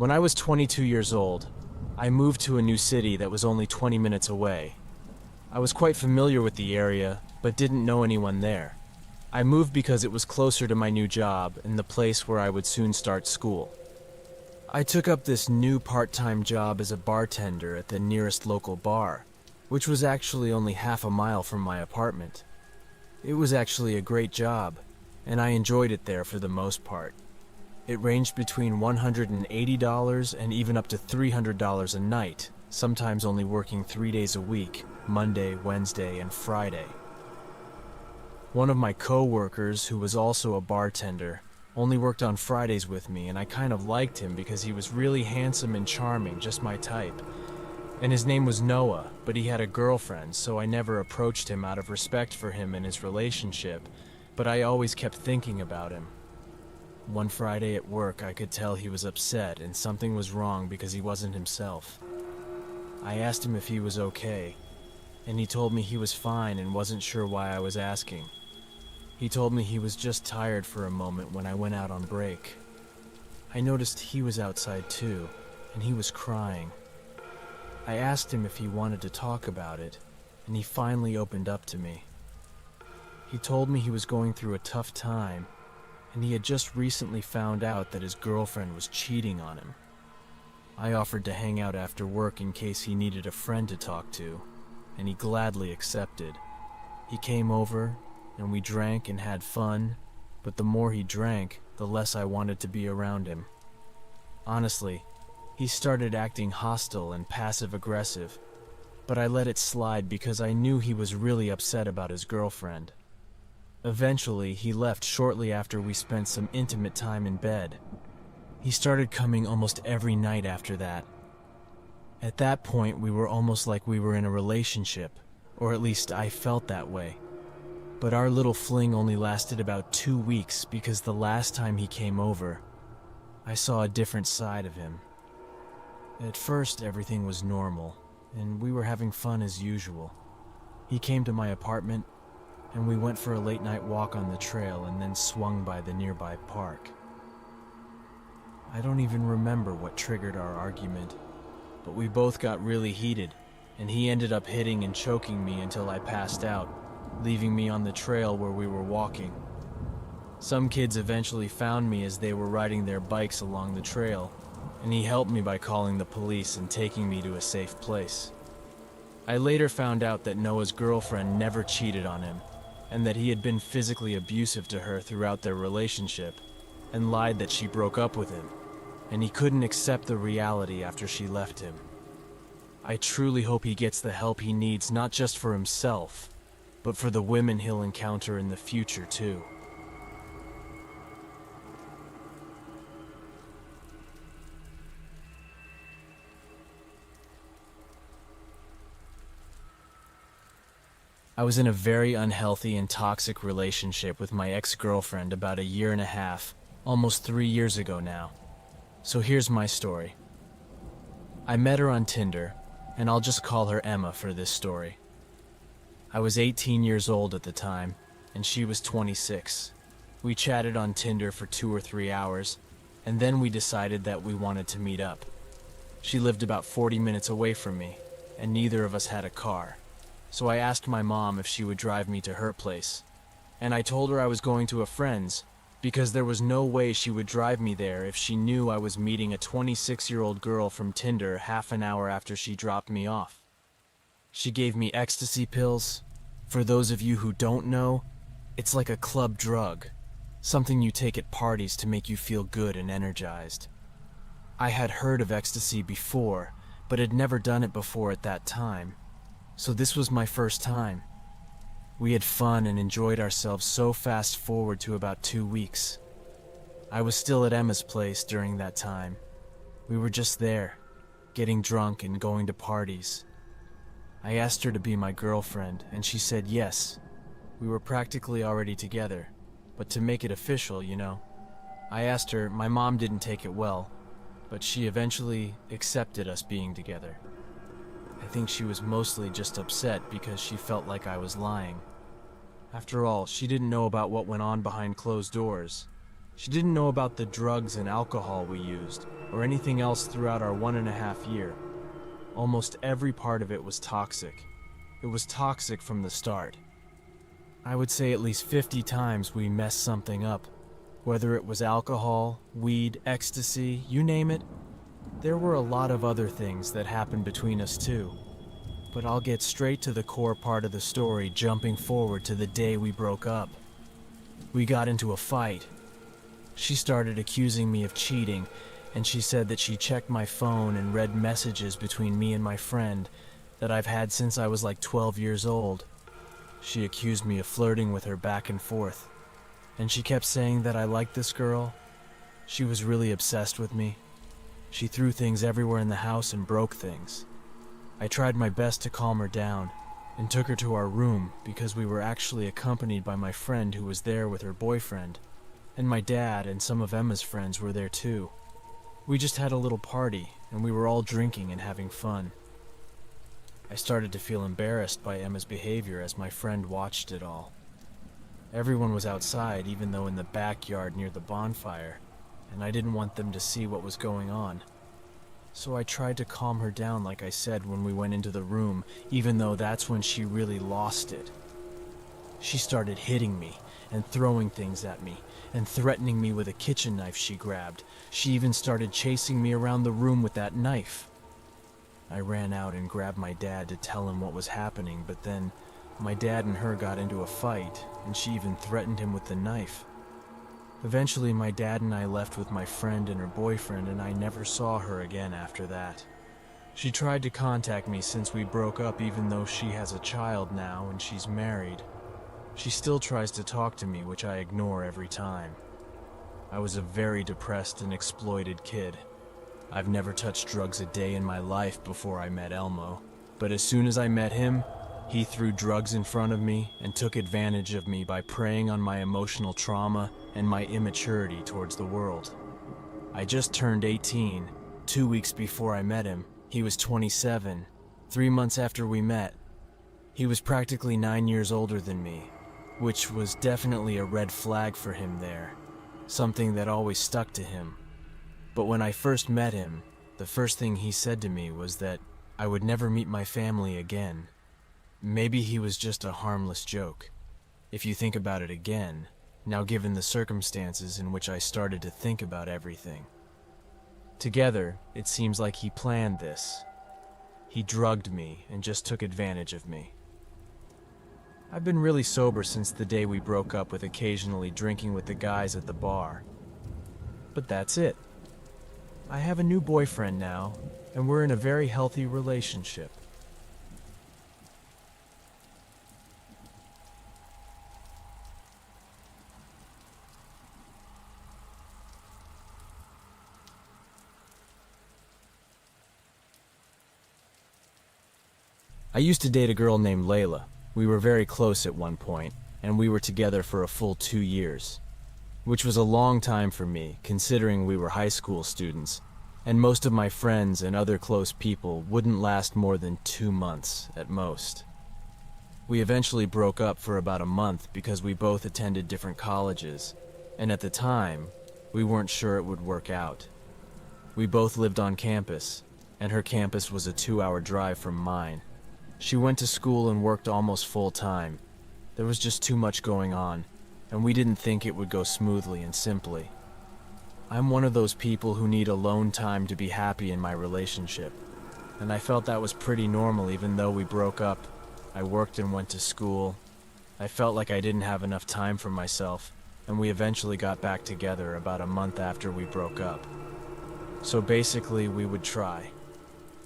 When I was 22 years old, I moved to a new city that was only 20 minutes away. I was quite familiar with the area, but didn't know anyone there. I moved because it was closer to my new job and the place where I would soon start school. I took up this new part-time job as a bartender at the nearest local bar, which was actually only half a mile from my apartment. It was actually a great job, and I enjoyed it there for the most part. It ranged between $180 and even up to $300 a night, sometimes only working 3 days a week, Monday, Wednesday, and Friday. One of my co-workers, who was also a bartender, only worked on Fridays with me, and I kind of liked him because he was really handsome and charming, just my type. And his name was Noah, but he had a girlfriend, so I never approached him out of respect for him and his relationship, but I always kept thinking about him. One Friday at work, I could tell he was upset and something was wrong because he wasn't himself. I asked him if he was okay, and he told me he was fine and wasn't sure why I was asking. He told me he was just tired for a moment when I went out on break. I noticed he was outside too, and he was crying. I asked him if he wanted to talk about it, and he finally opened up to me. He told me he was going through a tough time, and he had just recently found out that his girlfriend was cheating on him. I offered to hang out after work in case he needed a friend to talk to, and he gladly accepted. He came over, and we drank and had fun, but the more he drank, the less I wanted to be around him. Honestly, he started acting hostile and passive-aggressive, but I let it slide because I knew he was really upset about his girlfriend. Eventually, he left shortly after we spent some intimate time in bed. He started coming almost every night after that. At that point, we were almost like we were in a relationship, or at least I felt that way. But our little fling only lasted about 2 weeks because the last time he came over, I saw a different side of him. At first, everything was normal, and we were having fun as usual. He came to my apartment, and we went for a late-night walk on the trail and then swung by the nearby park. I don't even remember what triggered our argument, but we both got really heated, and he ended up hitting and choking me until I passed out, leaving me on the trail where we were walking. Some kids eventually found me as they were riding their bikes along the trail, and he helped me by calling the police and taking me to a safe place. I later found out that Noah's girlfriend never cheated on him, and that he had been physically abusive to her throughout their relationship, and lied that she broke up with him, and he couldn't accept the reality after she left him. I truly hope he gets the help he needs, not just for himself, but for the women he'll encounter in the future too. I was in a very unhealthy and toxic relationship with my ex-girlfriend about 1.5 years, almost 3 years ago now. So here's my story. I met her on Tinder, and I'll just call her Emma for this story. I was 18 years old at the time, and she was 26. We chatted on Tinder for 2 or 3 hours, and then we decided that we wanted to meet up. She lived about 40 minutes away from me, and neither of us had a car. So I asked my mom if she would drive me to her place. And I told her I was going to a friend's because there was no way she would drive me there if she knew I was meeting a 26-year-old girl from Tinder half an hour after she dropped me off. She gave me ecstasy pills. For those of you who don't know, it's like a club drug, something you take at parties to make you feel good and energized. I had heard of ecstasy before, but had never done it before at that time. So this was my first time. We had fun and enjoyed ourselves so fast forward to about 2 weeks. I was still at Emma's place during that time. We were just there, getting drunk and going to parties. I asked her to be my girlfriend, and she said yes. We were practically already together, but to make it official, you know. I asked her, my mom didn't take it well, but she eventually accepted us being together. I think she was mostly just upset because she felt like I was lying. After all, she didn't know about what went on behind closed doors. She didn't know about the drugs and alcohol we used, or anything else throughout our 1.5 years. Almost every part of it was toxic. It was toxic from the start. I would say at least 50 times we messed something up. Whether it was alcohol, weed, ecstasy, you name it. There were a lot of other things that happened between us too. But I'll get straight to the core part of the story, jumping forward to the day we broke up. We got into a fight. She started accusing me of cheating, and she said that she checked my phone and read messages between me and my friend that I've had since I was like 12 years old. She accused me of flirting with her back and forth, and she kept saying that I liked this girl. She was really obsessed with me. She threw things everywhere in the house and broke things. I tried my best to calm her down and took her to our room because we were actually accompanied by my friend who was there with her boyfriend, and my dad and some of Emma's friends were there too. We just had a little party and we were all drinking and having fun. I started to feel embarrassed by Emma's behavior as my friend watched it all. Everyone was outside, even though in the backyard near the bonfire, and I didn't want them to see what was going on. So I tried to calm her down like I said when we went into the room, even though that's when she really lost it. She started hitting me and throwing things at me and threatening me with a kitchen knife she grabbed. She even started chasing me around the room with that knife. I ran out and grabbed my dad to tell him what was happening, but then my dad and her got into a fight, and she even threatened him with the knife. Eventually, my dad and I left with my friend and her boyfriend, and I never saw her again after that. She tried to contact me since we broke up, even though she has a child now and she's married. She still tries to talk to me, which I ignore every time. I was a very depressed and exploited kid. I've never touched drugs a day in my life before I met Elmo, but as soon as I met him, he threw drugs in front of me and took advantage of me by preying on my emotional trauma and my immaturity towards the world. I just turned 18, 2 weeks before I met him. He was 27, 3 months after we met. He was practically 9 years older than me, which was definitely a red flag for him there, something that always stuck to him. But when I first met him, the first thing he said to me was that I would never meet my family again. Maybe he was just a harmless joke, if you think about it again, now given the circumstances in which I started to think about everything. Together, it seems like he planned this. He drugged me and just took advantage of me. I've been really sober since the day we broke up, with occasionally drinking with the guys at the bar. But that's it. I have a new boyfriend now, and we're in a very healthy relationship. I used to date a girl named Layla. We were very close at one point, and we were together for a full 2 years, which was a long time for me, considering we were high school students, and most of my friends and other close people wouldn't last more than 2 months at most. We eventually broke up for about a month because we both attended different colleges, and at the time, we weren't sure it would work out. We both lived on campus, and her campus was a 2-hour drive from mine. She went to school and worked almost full-time. There was just too much going on, and we didn't think it would go smoothly and simply. I'm one of those people who need alone time to be happy in my relationship, and I felt that was pretty normal even though we broke up. I worked and went to school. I felt like I didn't have enough time for myself, and we eventually got back together about a month after we broke up. So basically, we would try.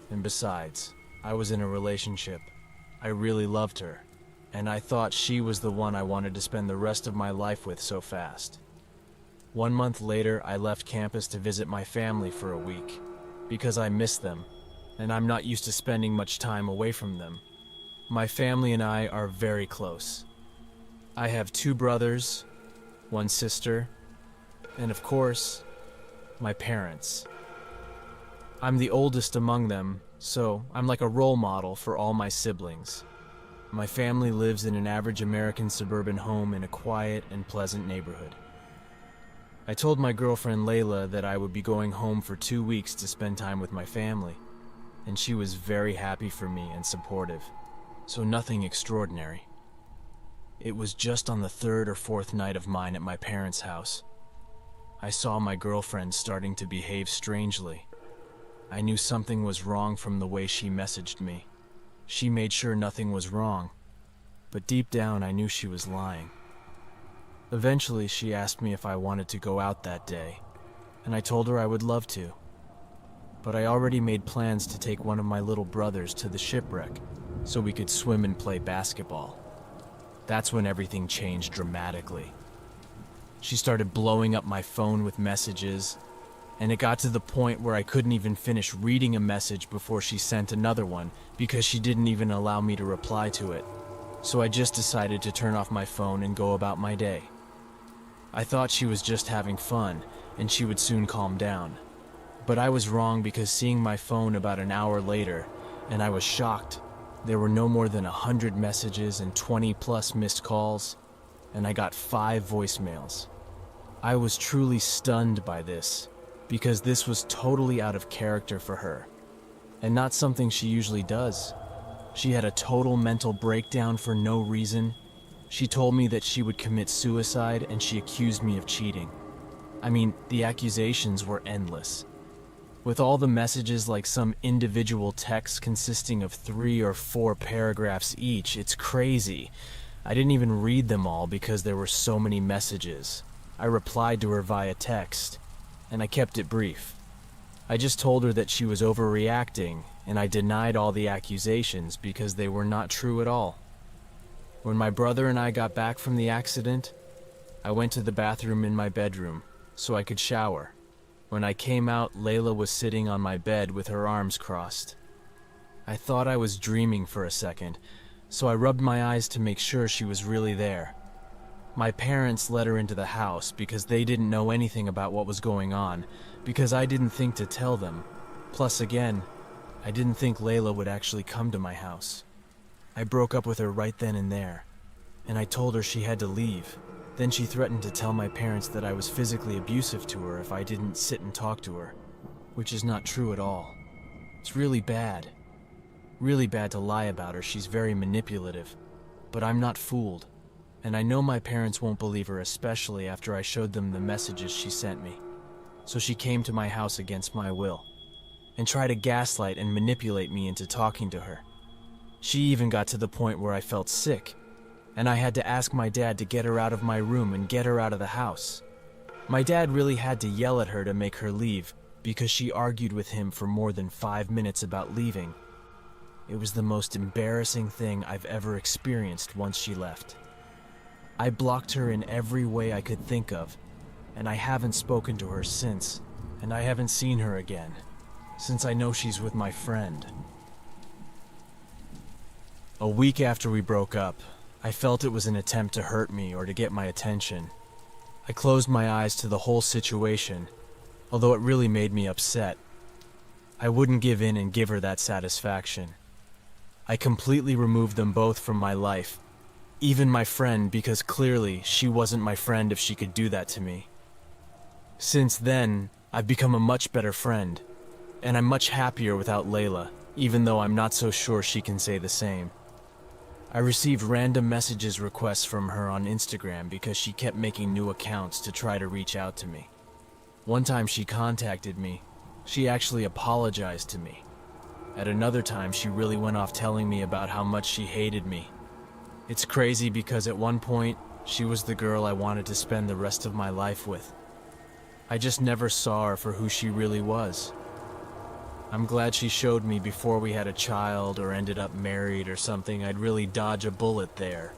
And besides, I was in a relationship. I really loved her, and I thought she was the one I wanted to spend the rest of my life with so fast. 1 month later, I left campus to visit my family for a week, because I miss them, and I'm not used to spending much time away from them. My family and I are very close. I have 2 brothers, 1 sister, and of course, my parents. I'm the oldest among them, so I'm like a role model for all my siblings. My family lives in an average American suburban home in a quiet and pleasant neighborhood. I told my girlfriend Layla that I would be going home for 2 weeks to spend time with my family, and she was very happy for me and supportive, so nothing extraordinary. It was just on the third or fourth night of mine at my parents' house. I saw my girlfriend starting to behave strangely. I knew something was wrong from the way she messaged me. She made sure nothing was wrong, but deep down I knew she was lying. Eventually, she asked me if I wanted to go out that day, and I told her I would love to. But I already made plans to take one of my little brothers to the shipwreck so we could swim and play basketball. That's when everything changed dramatically. She started blowing up my phone with messages, and it got to the point where I couldn't even finish reading a message before she sent another one because she didn't even allow me to reply to it. So I just decided to turn off my phone and go about my day. I thought she was just having fun and she would soon calm down. But I was wrong because seeing my phone about an hour later, and I was shocked. There were no more than 100 messages and 20+ missed calls, and I got 5 voicemails. I was truly stunned by this, because this was totally out of character for her, and not something she usually does. She had a total mental breakdown for no reason. She told me that she would commit suicide, and she accused me of cheating. I mean, the accusations were endless. With all the messages like some individual texts consisting of 3 or 4 paragraphs each, it's crazy. I didn't even read them all because there were so many messages. I replied to her via text, and I kept it brief. I just told her that she was overreacting, and I denied all the accusations because they were not true at all. When my brother and I got back from the accident, I went to the bathroom in my bedroom so I could shower. When I came out, Layla was sitting on my bed with her arms crossed. I thought I was dreaming for a second, so I rubbed my eyes to make sure she was really there. My parents let her into the house because they didn't know anything about what was going on, because I didn't think to tell them. Plus again, I didn't think Layla would actually come to my house. I broke up with her right then and there, and I told her she had to leave. Then she threatened to tell my parents that I was physically abusive to her if I didn't sit and talk to her, which is not true at all. It's really bad. Really bad to lie about her. She's very manipulative. But I'm not fooled, and I know my parents won't believe her, especially after I showed them the messages she sent me. So she came to my house against my will, and tried to gaslight and manipulate me into talking to her. She even got to the point where I felt sick, and I had to ask my dad to get her out of my room and get her out of the house. My dad really had to yell at her to make her leave because she argued with him for more than 5 minutes about leaving. It was the most embarrassing thing I've ever experienced once she left. I blocked her in every way I could think of, and I haven't spoken to her since, and I haven't seen her again, since I know she's with my friend. A week after we broke up, I felt it was an attempt to hurt me or to get my attention. I closed my eyes to the whole situation, although it really made me upset. I wouldn't give in and give her that satisfaction. I completely removed them both from my life, even my friend, because clearly she wasn't my friend if she could do that to me. Since then, I've become a much better friend, and I'm much happier without Layla, even though I'm not so sure she can say the same. I received random messages requests from her on Instagram because she kept making new accounts to try to reach out to me. One time she contacted me. She actually apologized to me. At another time, she really went off telling me about how much she hated me. It's crazy because at one point, she was the girl I wanted to spend the rest of my life with. I just never saw her for who she really was. I'm glad she showed me before we had a child or ended up married or something. I'd really dodge a bullet there.